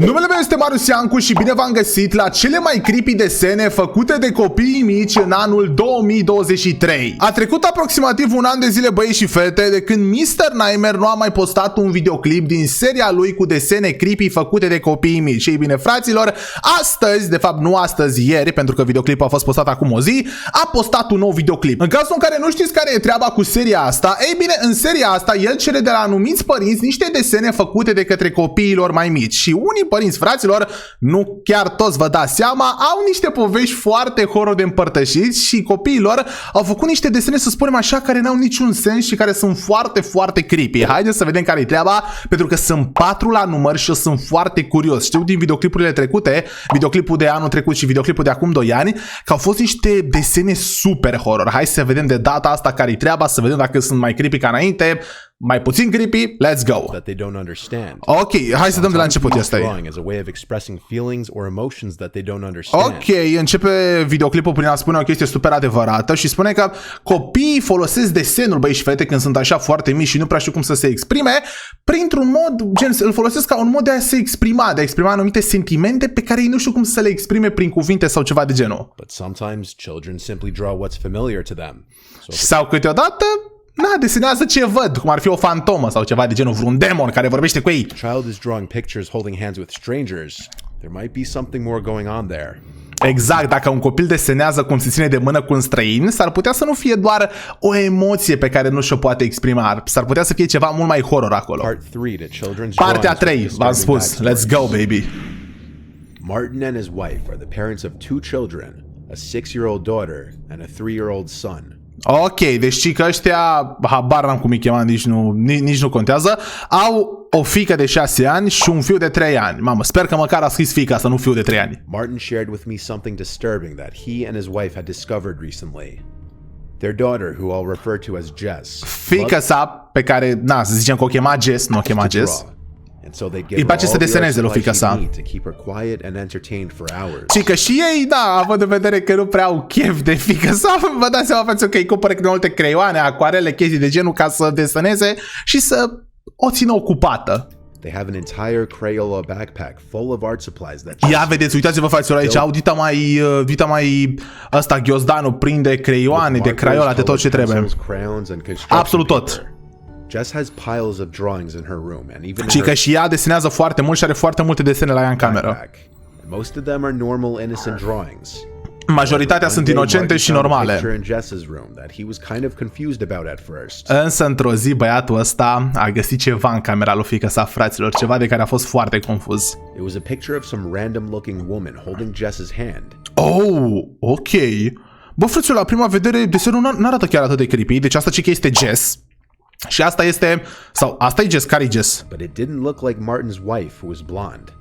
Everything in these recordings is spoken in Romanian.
Numele meu este Marius Iancu și bine v-am găsit la cele mai creepy desene făcute de copiii mici în anul 2023. A trecut aproximativ un an de zile, băieți și fete, de când Mr. Nightmare nu a mai postat un videoclip din seria lui cu desene creepy făcute de copiii mici. Și ei bine, fraților, astăzi, de fapt nu astăzi, ieri, pentru că videoclipul a fost postat acum o zi, a postat un nou videoclip. În cazul în care nu știți care e treaba cu seria asta, ei bine, în seria asta el cere de la anumiți părinți niște desene făcute de către copiilor mai mici. Și unii părinți, fraților, nu chiar toți vă dați seama, au niște povești foarte horror de împărtășiți și copiilor au făcut niște desene, să spunem așa, care n-au niciun sens și care sunt foarte, foarte creepy. Haideți să vedem care e treaba, pentru că sunt 4 la număr și eu sunt foarte curios. Știu din videoclipurile trecute, videoclipul de anul trecut și videoclipul de acum 2 ani, că au fost niște desene super horror. Hai să vedem de data asta care e treaba, să vedem dacă sunt mai creepy ca înainte, mai puțin creepy, let's go. Ok, hai să dăm de la început asta. Ok, începe videoclipul prin a spune o chestie super adevărată și spune că copiii folosesc desenul, băi și fete, când sunt așa foarte mici și nu prea știu cum să se exprime, printr-un mod, gen, îl folosesc ca un mod de a se exprima, de a exprima anumite sentimente pe care ei nu știu cum să le exprime prin cuvinte sau ceva de genul. Sau câteodată desenează ce văd, cum ar fi o fantomă sau ceva de genul, vreun demon care vorbește cu ei. Exact, dacă un copil desenează cum se ține de mână cu un străin, s-ar putea să nu fie doar o emoție pe care nu și-o poate exprima, s-ar putea să fie ceva mult mai horror acolo. Partea 3, v-am spus, let's go, baby. Martin and his wife are the parents of 2 children, a 6-year-old daughter and a 3-year-old son. Ok, deci că ăștia, habar n-am cum îi chema, nici nu contează, au o fiică de 6 ani și un fiu de 3 ani. Mamă, sper că măcar a scris fiica asta, nu fiu de 3 ani. Martin shared with me something disturbing that he and his wife had discovered recently. Their daughter, who I'll refer to as Jess. Fiica sa, pe care, să zicem că o chema Jess, nu o chema Jess. Îi place să deseneze lui fiica sa. Și că și ei, având în vedere că nu prea au chef de fiica sa, vă dați seama, că îi cumpără câte multe creioane, acuarele, chestii de genul ca să deseneze și să o țină ocupată. Ia vedeți, uitați-vă, fraților, aici au dita mai ăsta ghiozdanul prinde creioane, de craiola, de tot ce trebuie. Absolut tot. Jess has piles of drawings in her room and even și că și ea desenează foarte mult și are foarte multe desene la ea în cameră. Most of them are normal, innocent drawings. Majoritatea sunt inocente și normale. Însă într-o zi băiatul ăsta a găsit ceva în camera lui fiica sa, fraților, ceva de care a fost foarte confuz. Oh, ok. Bă, frăților, la prima vedere desenul n-arată chiar atât de creepy, deci asta ce că este Jess. Și asta este, sau asta e Jess, care e Jess? But it didn't look like Martin's wife, who was blonde.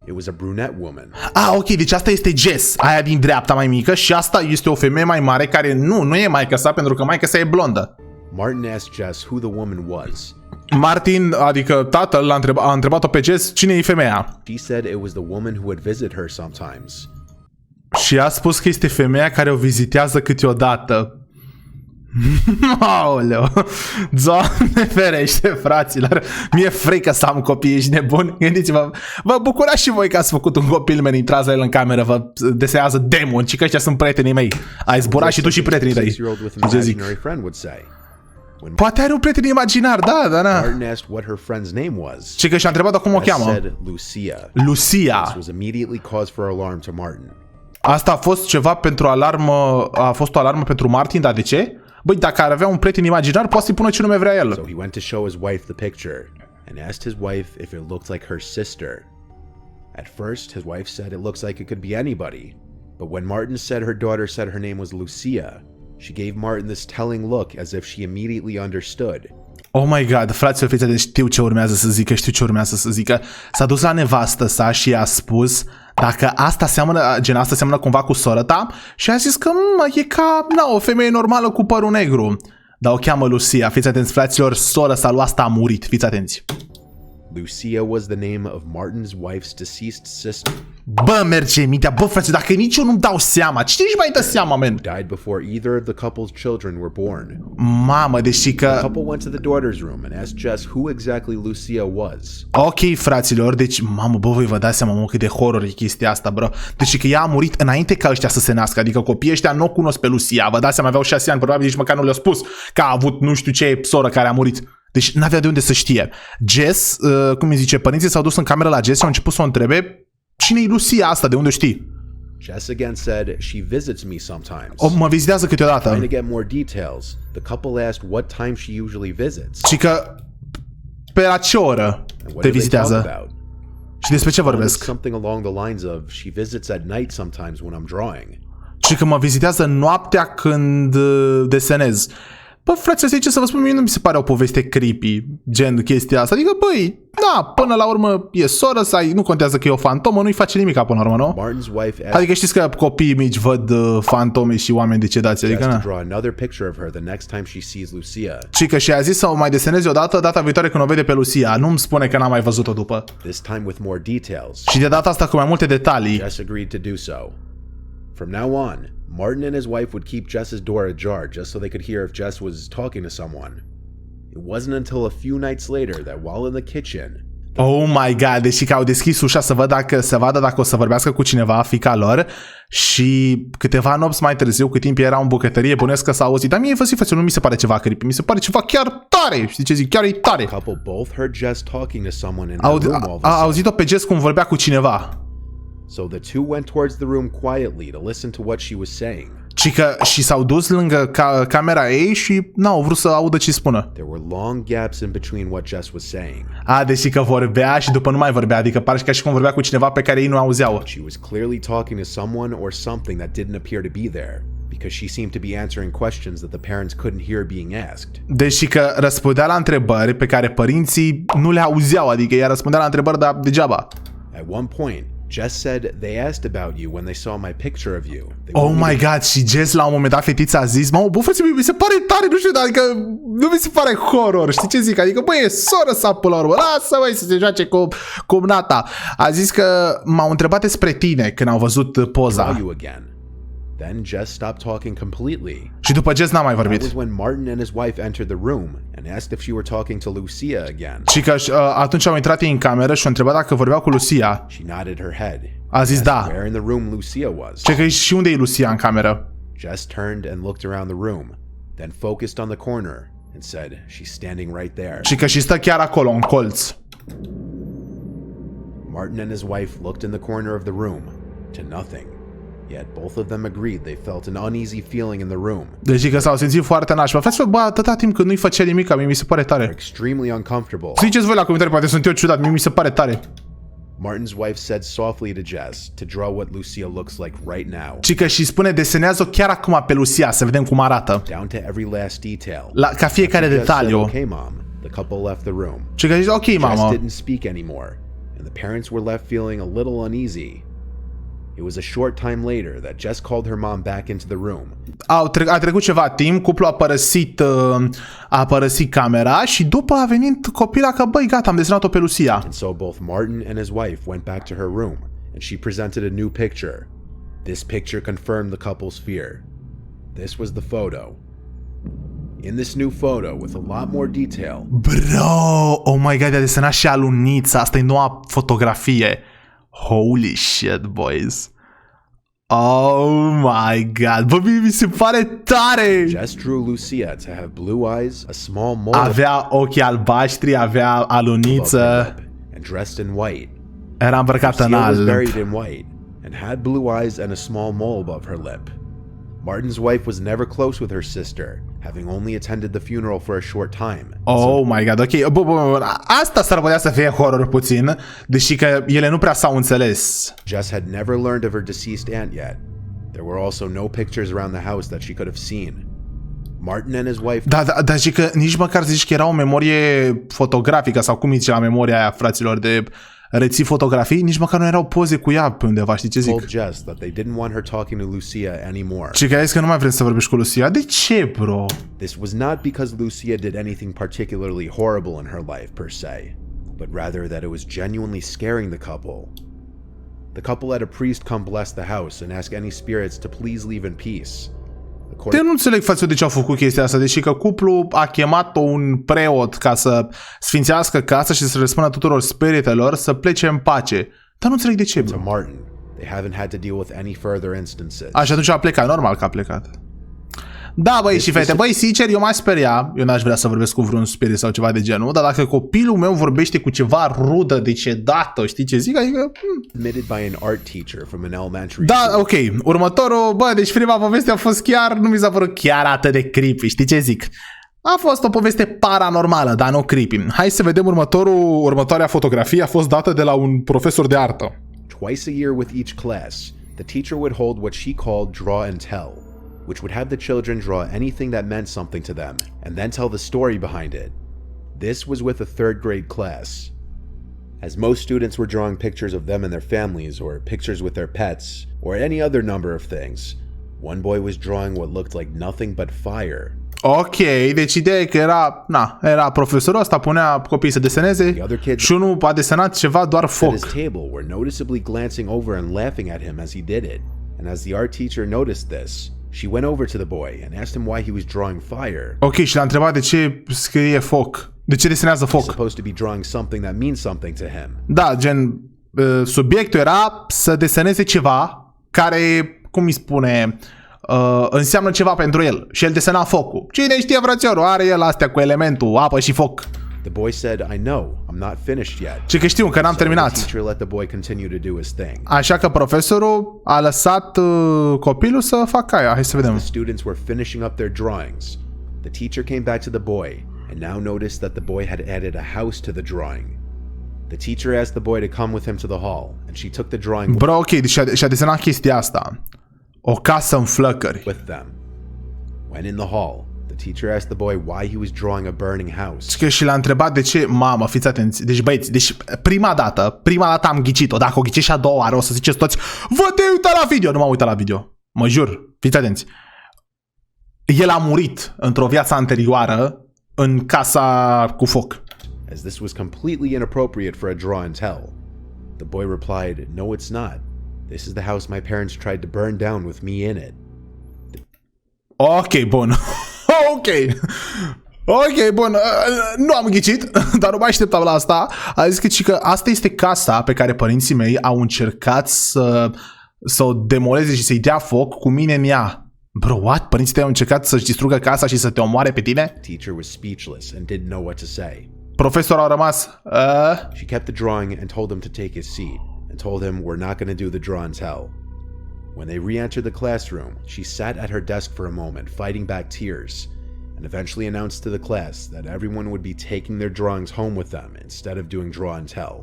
It was a brunette woman. Ok, deci asta este Jess, aia din dreapta mai mică, și asta este o femeie mai mare care nu e maică sa, pentru că maică sa e blondă. Martin asked Jess who the woman was. Martin, adică tatăl, a întrebat-o pe Jess cine e femeia. She said it was the woman who would visit her sometimes. Și a spus că este femeia care o vizitează câteodată. Aoleu, Doamne ferește, fraților, mi-e frică să am copii, ești nebun. Gândiți-vă, vă bucurați și voi că ați făcut un copil, men, intrați la el în cameră, vă desenează demoni, ci că ăștia sunt prietenii mei. Ai zburat și tu și prietenii tăi. Ce zic? Poate are un prieten imaginar, da. Ce că și-a întrebat acum o cheamă. Lucia. Asta a fost ceva pentru alarmă, a fost o alarmă pentru Martin, dar de ce? Băi, dacă ar avea un prieten imaginar, poate să-i pună ce nume vrea el. So he went to show his wife the picture and asked his wife if it looked like her sister. At first, his wife said it looks like it could be anybody. But when Martin said her daughter said her name was Lucia, she gave Martin this telling look as if she immediately understood. Oh my god, fraților, fiți atenți, știu ce urmează să zică, S-a dus la nevastă sa și i-a spus dacă asta seamănă cumva cu sora ta și a zis că e ca o femeie normală cu părul negru. Dar o cheamă Lucia. Fiți atenți, fraților, sora sa lui asta a murit. Fiți atenți. Lucia was the name of Martin's wife's deceased sister. Bă, merge mintea, bă, frate, dacă nici eu nu-mi dau seama, cine își mai dă seama, man? Died before either of the couple's children were born. Mamă, deși că... The couple went to the daughter's room and asked Jess who exactly Lucia was. Ok, fraților, deci, mamă, bă, voi vă dați seama, mă, cât de horror e chestia asta, bro. Deci că ea a murit înainte ca ăștia să se nască, adică copiii ăștia nu o cunosc pe Lucia, vă dați seama, aveau 6 ani, probabil nici măcar nu le-au spus că a avut nu știu ce soră care a murit. Deci n-avea de unde să știe. Jess, cum îi zice, părinții s-au dus în cameră la Jess și au început să o întrebe cine e Lucia asta, de unde știi? Jess again said she visits me sometimes. Mă vizitează câteodată. Trying to get more details, the couple asked what time she usually visits. Și că pe la ce oră te vizitează? Și despre ce vorbesc? Something along the lines of she visits at night sometimes when I'm drawing. Și că mă vizitează noaptea când desenez. Bă, frate, să ce să vă spun, mie nu mi se pare o poveste creepy, gen chestia asta. Adică, băi, da, până la urmă e soră să ai, nu contează că e o fantomă, nu-i face nimic până la urmă, nu? Adică știți că copiii mici văd fantome și oameni decedați, adică na. Și că și-a zis să o mai deseneze odată, data viitoare când o vede pe Lucia. Nu-mi spune că n-a mai văzut-o după. Și de data asta cu mai multe detalii. Jess agreed to do so. From now on, Martin and his wife would keep Jess's door ajar just so they could hear if Jess was talking to someone. It wasn't until a few nights later that while in the kitchen... Oh my god, deși că au deschis ușa să vadă dacă o să vorbească cu cineva, fiica lor, și câteva nopți mai târziu, cât timp era în bucătărie, bănuiesc că s-a auzit. Dar mie, frate, nu mi se pare ceva creepy, mi se pare ceva chiar tare. Știi ce zic? Chiar e tare. A auzit-o pe Jess cum vorbea cu cineva. So the two went towards the room quietly to listen to what she was saying. Și s-au dus lângă camera ei și n-au vrut să audă ce spună. There were long gaps in between what Jess was saying. Deși că vorbea și după nu mai vorbea, adică pare ca și cum vorbea cu cineva pe care ei nu auzeau. She was clearly talking to someone or something that didn't appear to be there, because she seemed to be answering questions that the parents couldn't hear being asked. Deși că răspundea la întrebări pe care părinții nu le auzeau, adică ea răspundea la întrebări, dar degeaba. At one point, Jess said they asked about you when they saw my picture of you. Oh my god, și Jess la un moment dat fetița a zis, mă, bă, frate, mi se pare tare, nu știu, adică nu mi se pare horror, știi ce zic? Adică, bă, e soră sa până la urmă, lasă, băi, să se joace cu nata. A zis că m-au întrebat despre tine când au văzut poza. Then Jess stopped talking completely. Și după Jess n-a mai vorbit. That was when Martin and his wife entered the room and asked if she were talking to Lucia again. Și că atunci au intrat ei în cameră și au întrebat dacă vorbeau cu Lucia. She nodded her head. A zis da. Where in the room Lucia was. Și că și unde e Lucia în cameră? Jess turned and looked around the room, then focused on the corner and said, "She's standing right there." Și că și stă chiar acolo în colț. Martin and his wife looked in the corner of the room to nothing. Yet both of them agreed they felt an uneasy feeling in the room. Deci că s-au simțit foarte nașpa. Faceți, bă, atâta timp când nu-i făcea nimic, mie mi se pare tare. Extremely uncomfortable. Ziceți voi la comentarii, poate sunt eu ciudat, mie mi se pare tare. Martin's wife said softly to Jess to draw what Lucia looks like right now. Și că și spune desenează-o chiar acum pe Lucia, să vedem cum arată. Down to every last detail. Ca fiecare detaliu. Okay, mom. The couple left the room. Și că zice, ok, mama. Jess didn't speak anymore, and the parents were left feeling a little uneasy. It was a short time later that Jess called her mom back into the room. A trecut ceva timp, cuplul a părăsit camera și după a venit copila că, băi, gata, am desenat-o pe Lucia. And so both Martin and his wife went back to her room and she presented a new picture. This picture confirmed the couple's fear. This was the photo. In this new photo, with a lot more detail. Bro, oh my god, a desenat și alunița, asta e noua fotografie. Holy shit, boys. Oh my god. Bă, mi se pare tare. Jess drew Lucia to have blue eyes, a small mole. Avea ochi albaștri, avea aluniță. And dressed in white. Era îmbrăcată în alb. Lucia was buried in white and had blue eyes and a small mole above her lip. Martin's wife was never close with her sister, having only attended the funeral for a short time. Oh my god, ok. Bă, asta s-ar putea să fie horror puțin, deși că ele nu prea s-au înțeles. Jess had never learned of her deceased aunt yet. There were also no pictures around the house that she could have seen. Martin and his wife... Dar și că nici măcar zici că era o memorie fotografică sau cum zice la memoria aia, fraților, de reții fotografii, nici măcar nu erau poze cu ea pe undeva, știi ce zic? Told Jess that they didn't want her talking to Lucia anymore. Și că ai zis că nu mai vrem să vorbești cu Lucia. De ce, bro? This was not because Lucia did anything particularly horrible in her life per se, but rather that it was genuinely scaring the couple. The couple had a priest come bless the house and ask any spirits to please leave in peace. Eu nu înțeleg față de ce au făcut chestia asta, deși că cuplul a chemat un preot ca să sfințească casa și să le spună tuturor spiritelor să plece în pace. Dar nu înțeleg de ce, bro. To Martin, they haven't had to deal with any further instances. Așa atunci a plecat, normal că a plecat. Da, băi și fete, băi, sincer, eu m-aș speria, eu n-aș vrea să vorbesc cu vreun spirit sau ceva de genul, dar dacă copilul meu vorbește cu ceva rudă, decedată, știi ce zic? Adică... Admitted by an art teacher from an elementary Da, school. ok, următorul, bă, deci prima poveste a fost chiar, nu mi s-a părut chiar atât de creepy, știi ce zic? A fost o poveste paranormală, dar nu creepy. Hai să vedem următoarea fotografie, a fost dată de la un profesor de artă. Twice a year with each class, the teacher would hold what she called draw and tell, which would have the children draw anything that meant something to them, and then tell the story behind it. This was with a third grade class. As most students were drawing pictures of them and their families, or pictures with their pets, or any other number of things, one boy was drawing what looked like nothing but fire. Ok, deci ideea e că era profesorul ăsta, punea copiii să deseneze și unul a desenat ceva doar At foc. his table were noticeably glancing over and laughing at him as he did it, and as the art teacher noticed this, she went over to the boy and asked him why he was drawing fire. Ok, și l-a întrebat de ce scrie foc, de ce desenează He's foc. supposed to be drawing something that means something to him. Da, gen, subiectul era să deseneze ceva care, cum îi spune, înseamnă ceva pentru el. Și el desena focul. Cine știe, frățiorul, are el astea cu elementul, apă și foc. The boy said, I know, I'm not finished yet. Ce că știu, că n-am So the terminat. teacher let the boy continue to do his thing. Așa că profesorul a lăsat copilul să facă aia. Hai să The vedem. students were finishing up their drawings. The teacher came back to the boy and now noticed that the boy had added a house to the drawing. The teacher asked the boy to come with him to the hall, and she took the drawing Bro, ok, deci și-a desenat chestia asta. O casă în flăcări. with them. When in the hall, the teacher asked the boy why he was drawing a burning house. Și l-a întrebat de ce, mamă, fiți atenți. Deci băieți, deci prima dată am ghicit-o. Dacă o ghicești și a doua oară, o să ziceți toți, vă te uita la video. Nu m-am uitat la video. Mă jur, fiți atenți. El a murit într-o viață anterioară în casa cu foc. As this was completely inappropriate for a draw and tell. The boy replied, no, it's not. This is the house my parents tried to burn down with me in it. Ok, bun. Ok, bun. Nu am ghicit, dar nu mai așteptam la asta. A zis că asta este casa pe care părinții mei au încercat să o demoleze și să-i dea foc cu mine în ea. Bro, what? Părinții tăi au încercat să-și distrugă casa și să te omoare pe tine? Teacher was speechless and didn't know what to say. Profesorul a rămas... She kept the drawing and told him to take his seat, and told him we're not going to do the draw and tell. When they re-entered the classroom, she sat at her desk for a moment, fighting back tears, and eventually announced to the class that everyone would be taking their drawings home with them instead of doing draw and tell.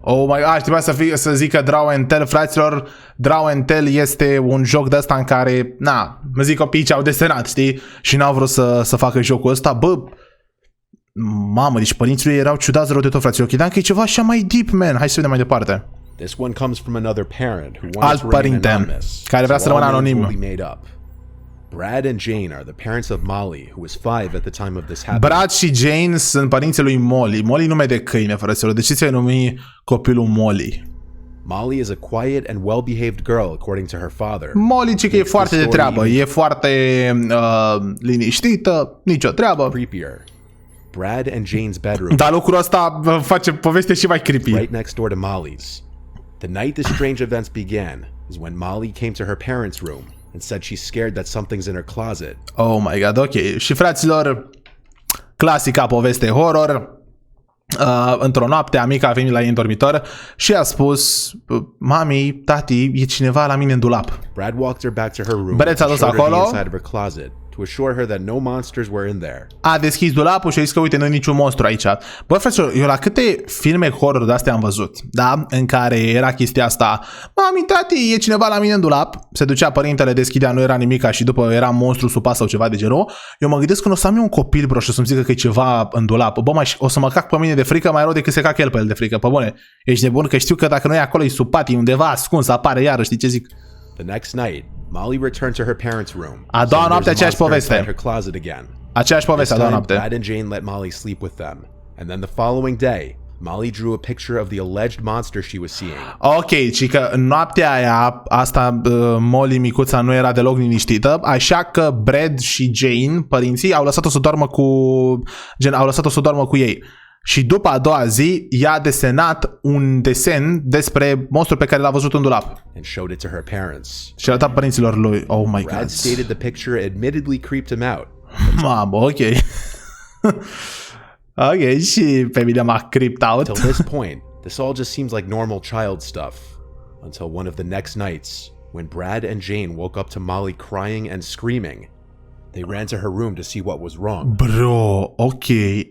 Oh my god, trebuia să zică draw and tell, fraților. Draw and tell este un joc de ăsta în care, mă zic copiii ce au desenat, știi? Și n-au vrut să facă jocul ăsta. Bă, mamă, deci părinții lui erau ciudați rău de tot, fraților. Credeam că e ceva așa mai deep, man. Hai să vedem mai departe. This one comes from another parent who wants Alt to remain părinte anonymous. care vrea să So all rămână names will anonim. be made up. Brad and Jane are the parents of Molly, who was 5 at the time of this happening. Brad și Jane sunt părinții lui Molly. Molly nume de câine, frăților. De ce ți-ai numi copilul Molly? Molly is a quiet and well-behaved girl, according to her father. Molly ce că e foarte de treabă. E foarte liniștită, nicio treabă. Creepier. Brad and Jane's bedroom, Dar lucrul ăsta face povestea și mai creepy. right next door to Molly's. The night the strange events began is when Molly came to her parents' room and said she's scared that something's in her closet. Oh my god, ok. Și fraților, clasica poveste horror. Într-o noapte, amica a venit la ei în dormitor și a spus, mami, tati, e cineva la mine în dulap. Brad walked her back to her room Brad s-a and dus showed her the acolo. inside of her closet to assure her that no monsters were in there. A deschis dulapul și a zis că uite, nu e niciun monstru aici. Bă, fraților, eu la câte filme horror de-astea am văzut, da? În care era chestia asta, mami, tati, e cineva la mine în dulap. Se ducea părintele, deschidea, nu era nimica și după era monstru sub pas sau ceva de genul. Eu mă gândesc că o să am eu un copil, bro, și o să-mi zică că e ceva în dulap. Bă, o să mă cac pe mine de frică mai rău decât se cac el pe el de frică. Pe bune, ești nebun? Că știu că dacă nu e acolo, e sub pat, e undeva ascuns, apare iară, știi ce zic? The next night, Molly returned to her parents' room. A doua saying noapte there's a aceeași monster inside poveste. her closet again. Aceeași This poveste a doua time, noapte. Brad and Jane let Molly sleep with them, And then the following day, Molly drew a picture of the alleged monster she was seeing. Ok, ci că în noaptea aia, asta Molly micuța nu era deloc liniștită, așa că Brad și Jane, părinții, au lăsat-o să doarmă cu ei. Și după a doua zi, i-a desenat un desen despre monstrul pe care l-a văzut în dulap. And showed it to her parents. Și a arătat părinților lui. Oh my God. Brad stated the picture admittedly creeped him out. Mamă, ok. Ok, și pe mine m-a creeped out. Till this point, this all just seems like normal child stuff. Until one of the next nights, when Brad and Jane woke up to Molly crying and screaming. They ran to her room to see what was wrong. Bro, ok.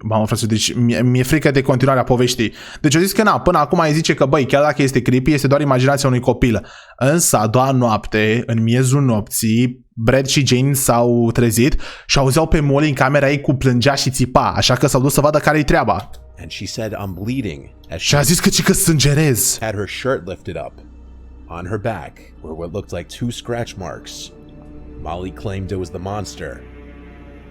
Mamă, frate, deci mi-e frică de continuarea poveștii. Deci eu zis că na, până acum ai zice că băi, chiar dacă este creepy, este doar imaginația unui copil. Însă a doua noapte, în miezul nopții, Brad și Jane s-au trezit și auzeau pe Molly în camera ei cu plângea și țipa, așa că s-au dus să vadă care-i treaba. And she said, I'm bleeding. Și a zis că sângerez. Had her shirt lifted up. On her back were what looked like 2 scratch marks. Molly claimed it was the monster.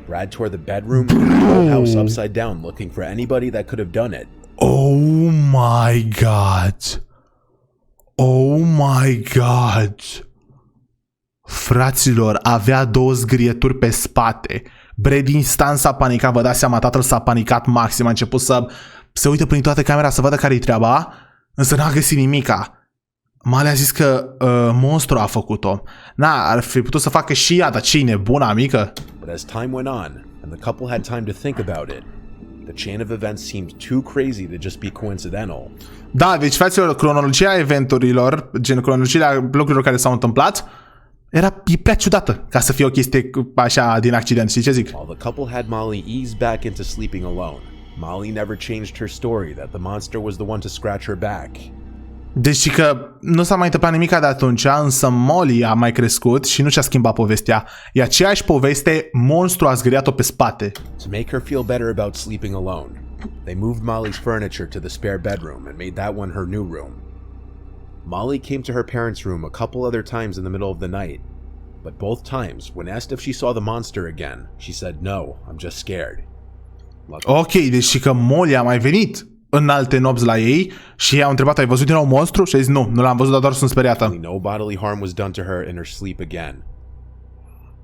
Brad tore the bedroom and the whole house upside down looking for anybody that could have done it. Oh my God. Oh my God. Fraților, avea 2 zgrieturi pe spate. Brad instant s-a panicat, vă dați seama, tatăl s-a panicat maxim, a început să se uite prin toată camera să vadă care-i treaba, însă n-a găsit nimica. Molly a zis că monstru a făcut-o. Na, ar fi putut să facă și ea, dar ce-i nebuna mică? But as time went on, and the couple had time to think about it, the chain of events seemed too crazy to just be coincidental. Da, deci, fraților, cronologia eventurilor, gen cronologia lucrurilor care s-au întâmplat, e prea ciudată ca să fie o chestie așa din accident. Știi ce zic? While the couple had Molly ease back into sleeping alone, Molly never changed her story that the monster was the one to scratch her back. Deci că nu s-a mai întâmplat nimica de atunci, însă Molly a mai crescut și nu și-a schimbat povestea. E aceeași poveste, monstru a zgriat-o pe spate. To make her feel better about sleeping alone, they moved Molly's furniture to the spare bedroom and made that one her new room. Molly came to her parents' room a couple other times in the middle of the night, but both times, when asked if she saw the monster again, she said, "No, I'm just scared." Ok, deci că Molly a mai venit în alte nopți la ei și i-au întrebat, ai văzut din nou monstru? Și a zis, nu l-am văzut, dar doar sunt speriată. No bodily harm was done to her in her sleep again.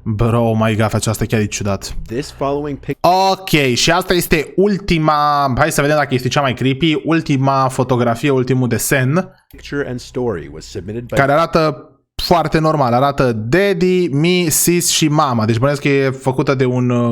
Bro, oh my God, asta chiar e ciudat. This following picture. Ok, și asta este ultima, hai să vedem dacă este cea mai creepy, ultima fotografie, ultimul desen, Picture and story was submitted by care arată foarte normal, arată daddy, me, sis și mama. Deci bănesc că e făcută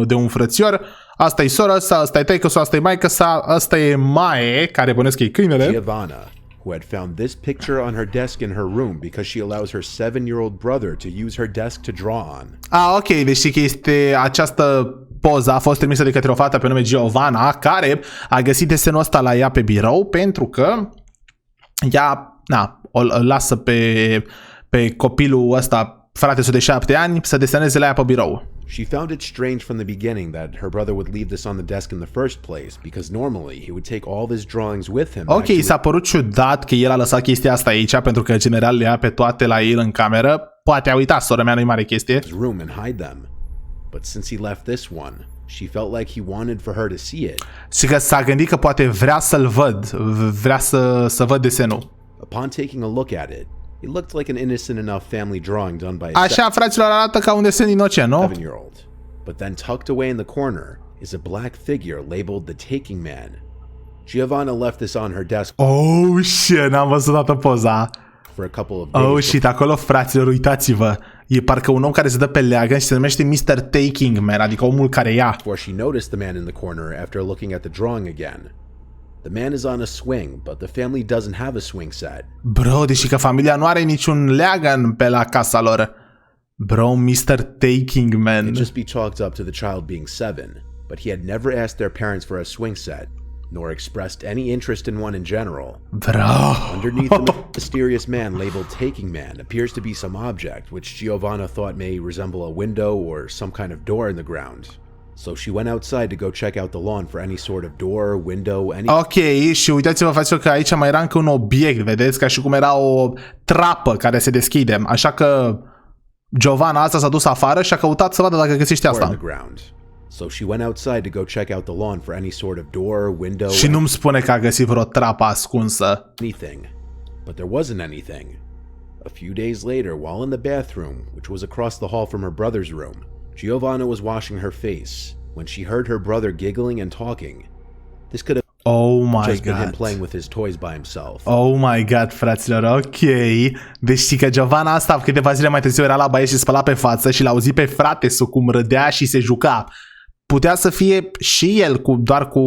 de un frățior. Asta e sora sa, asta e taică-sa, asta e maică-sa, asta e Mae, care bănesc că e câinele. Giovanna, who had found this picture on her desk in her room because she allows her 7-year-old brother to use her desk to draw on. Ah, ok, deci că este această poză a fost trimisă de către o fată pe nume Giovanna, care a găsit desenul ăsta la ea pe birou pentru că ea, îl lasă pe copilul ăsta, frate de 7 ani, să deseneze la ea pe birou. She found it strange from the beginning that her brother would leave this on the desk in the first place, because normally he would take all of his drawings with him. Ok, s-a părut ciudat că el a lăsat chestia asta aici, pentru că general le ia pe toate la el în cameră. Poate a uitat, sora mea, nu-i mare chestie. Room and hide them. But since he left this one, she felt like he wanted for her to see it. Și că s-a gândit că poate vrea să-l văd, vrea să văd desenul. Upon taking a look at it, it looked like an innocent enough family drawing done by a Așa, fraților, arată ca un desen inocent, nu? 7-year-old. But then tucked away in the corner is a black figure labeled the Taking Man. Giovanna left this on her desk Oh, shit, n-am văzut toată poza. for a couple of days. Oh, shit, acolo, fraților, uitați-vă. E parcă un om care se dă pe leagăn și se numește Mr. Taking Man, adică omul care ia. Before she noticed the man in the corner after looking at the drawing again. The man is on a swing, but the family doesn't have a swing set. Bro, deși că familia nu are niciun leagăn pe la casa lor. Bro, Mr. Taking Man. It just be chalked up to the child being 7, but he had never asked their parents for a swing set, nor expressed any interest in one in general. Bro. Underneath the mysterious man labeled Taking Man appears to be some object which Giovanna thought may resemble a window or some kind of door in the ground. So she went outside to go check out the lawn for any sort of door, window, any... Ok, și uitați-vă, fraților, că aici mai era încă un obiect, vedeți? Ca și cum era o trapă care se deschide. Așa că Giovanna asta s-a dus afară și a căutat să vadă dacă găsește asta. So she went outside to go check out the lawn for any sort of door, window, Și nu-mi spune că a găsit vreo trapă ascunsă. anything. But there wasn't anything. A few days later, while in the bathroom, which was across the hall from her brother's room, Giovanna was washing her face when she heard her brother giggling and talking. This could have Oh my just been him god. playing with his toys by himself. Oh my god, fraților, ok. Deci știi că Giovanna asta câteva zile mai târziu era la baie și spăla pe față și l-a auzit pe frate-su cum râdea și se juca. Putea să fie și el doar cu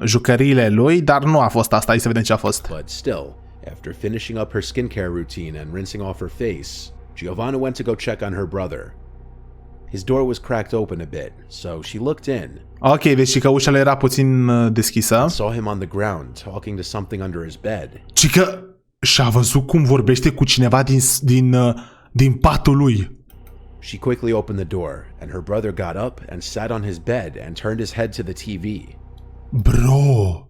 jucăriile lui, dar nu a fost asta. Hai să vedem ce a fost. But still, after finishing up her skincare routine and rinsing off her face, Giovanna went to go check on her brother. His door was cracked open a bit, so she looked in. Ok, deci și că ușa lui era puțin deschisă. Saw him on the ground talking to something under his bed. Și că și-a văzut cum vorbește cu cineva din patul lui. She quickly opened the door, and her brother got up and sat on his bed and turned his head to the TV. Bro!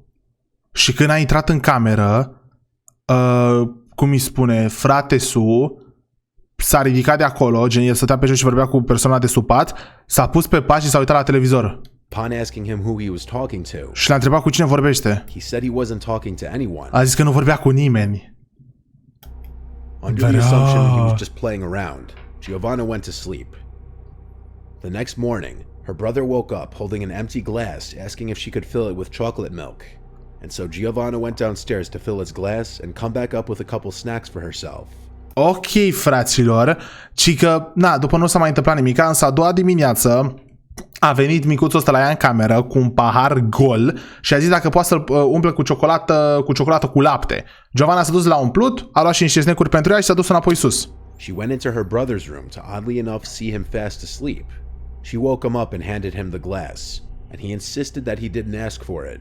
Și când a intrat în cameră, cum îi spune, frate-su s-a ridicat de acolo, gen el stătea pe jos și vorbea cu persoana de sub pat, s-a pus pe pat și s-a uitat la televizor. Upon asking him who he was talking to, Și l-a întrebat cu cine vorbește. he said he wasn't talking to anyone, A zis că nu vorbea cu nimeni. under the assumption he was just playing around. Giovanna went to sleep. The next morning, her brother woke up holding an empty glass, asking if she could fill it with chocolate milk. And so Giovanna went downstairs to fill his glass and come back up with a couple snacks for herself. Ok, fraților, ci că, na, după nu s-a mai întâmplat nimic, însă a doua dimineață a venit micuțul ăsta la ea în cameră cu un pahar gol și a zis dacă poate să-l umple cu ciocolată cu lapte. Giovanna s-a dus la umplut, a luat și niște snack-uri pentru ea și s-a dus înapoi sus. She went into her brother's room to oddly enough see him fast asleep. She woke him up and handed him the glass, and he insisted that he didn't ask for it.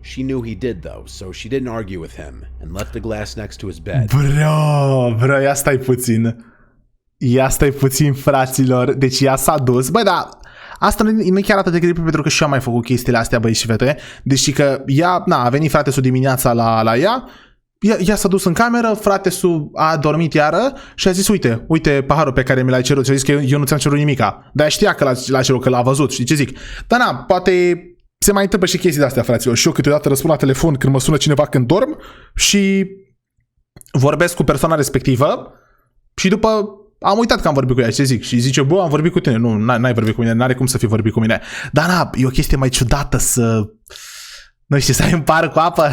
She knew he did though, so she didn't argue with him and left the glass next to his bed. Bro, ia stai puțin. Ia stai puțin, fraților. Deci ea s-a dus. Băi, da, asta nu e chiar atât de creepy pentru că și eu am mai făcut chestiile astea, băi și fete. Deci că ea, na, a venit frate-su dimineața la ea. Ea s-a dus în cameră, frate-su a dormit iară și a zis, uite paharul pe care mi l-ai cerut. Și a zis că eu nu ți-am cerut nimica. Dar știa că l-a cerut, că l-a văzut. Știi ce zic? Dar na, poate se mai întâmplă și chestii de-astea, fraților. Și eu câteodată răspund la telefon când mă sună cineva când dorm și vorbesc cu persoana respectivă și după am uitat că am vorbit cu ea, ce zic? Și zice, bă, am vorbit cu tine. Nu, n-ai vorbit cu mine, n-are cum să fi vorbit cu mine. Dar na, e o chestie mai ciudată să... Nu știu, să ai un pahar cu apă,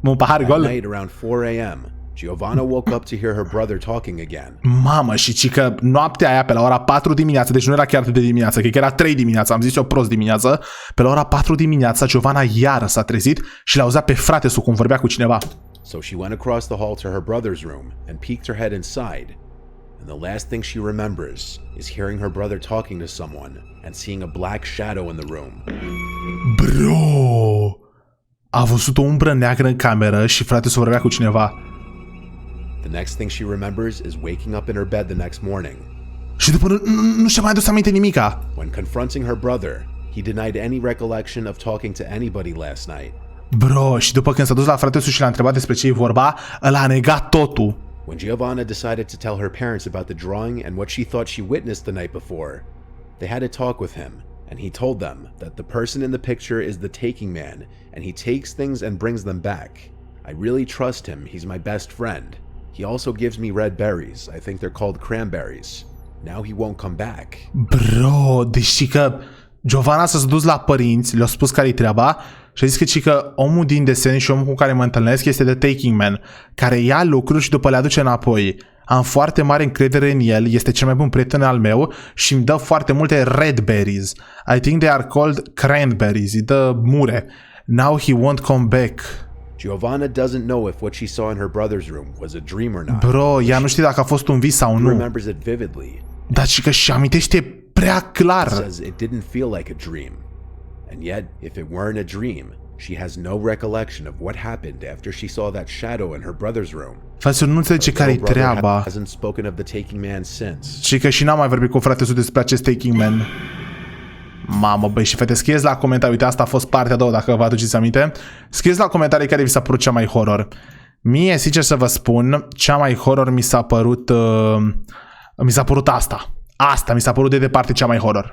un pahar At gol. night around 4 a.m., Giovanna woke up to hear her brother talking again. Mamă, și ci că noaptea aia pe la ora 4 dimineața, deci nu era chiar de dimineață, că era 3 dimineața, am zis eu prost dimineață, pe la ora 4 dimineața Giovanna iară s-a trezit și l-a auzit pe frate-su cum vorbea cu cineva. So she went across the hall to her brother's room and peeked her head inside. And the last thing she remembers is hearing her brother talking to someone and seeing a black shadow in the room. Bro! A văzut o umbră neagră în cameră și frate-su vorbea cu cineva. The next thing she remembers is waking up in her bed the next morning. Și după nu și-a mai adus aminte nimica. When confronting her brother, he denied any recollection of talking to anybody last night. Bro, și după când s-a dus la frate-su și l-a întrebat despre ce-i vorba, ăla a negat totul. When Giovanna decided to tell her parents about the drawing and what she thought she witnessed the night before, they had a talk with him, and he told them that the person in the picture is the taking man, and he takes things and brings them back. I really trust him, he's my best friend. He also gives me red berries, I think they're called cranberries. Now he won't come back. Bro, deci că Giovanna s-a dus la părinți, le-a spus care-i treaba și a zis că omul din desen și omul cu care mă întâlnesc este The Taking Man, care ia lucruri și după le aduce înapoi. Am foarte mare încredere în el, este cel mai bun prieten al meu și îmi dă foarte multe red berries. I think they are called cranberries, îi dă mure. Now he won't come back. Giovanna doesn't know if what she saw in her brother's room was a dream or not. Bro, ea nu știe dacă a fost un vis sau She nu. remembers it vividly. Dar și că și amintește prea clar. Says it didn't feel like a dream. And yet, if it weren't a dream, she has no recollection of what happened after she saw that shadow in her brother's room. Frate, nu înțelege care-i Her brother treaba. hasn't spoken of the taking man since. Și că și n-am mai vorbit cu frate despre acest Taking Man. Mamă, băi, și fete, scrieți la comentarii, uite, asta a fost partea a doua, dacă vă aduceți aminte. Scrieți la comentarii care vi s-a părut cea mai horror. Mie, sincer să vă spun, cea mai horror mi s-a părut asta. Asta mi s-a părut de departe cea mai horror.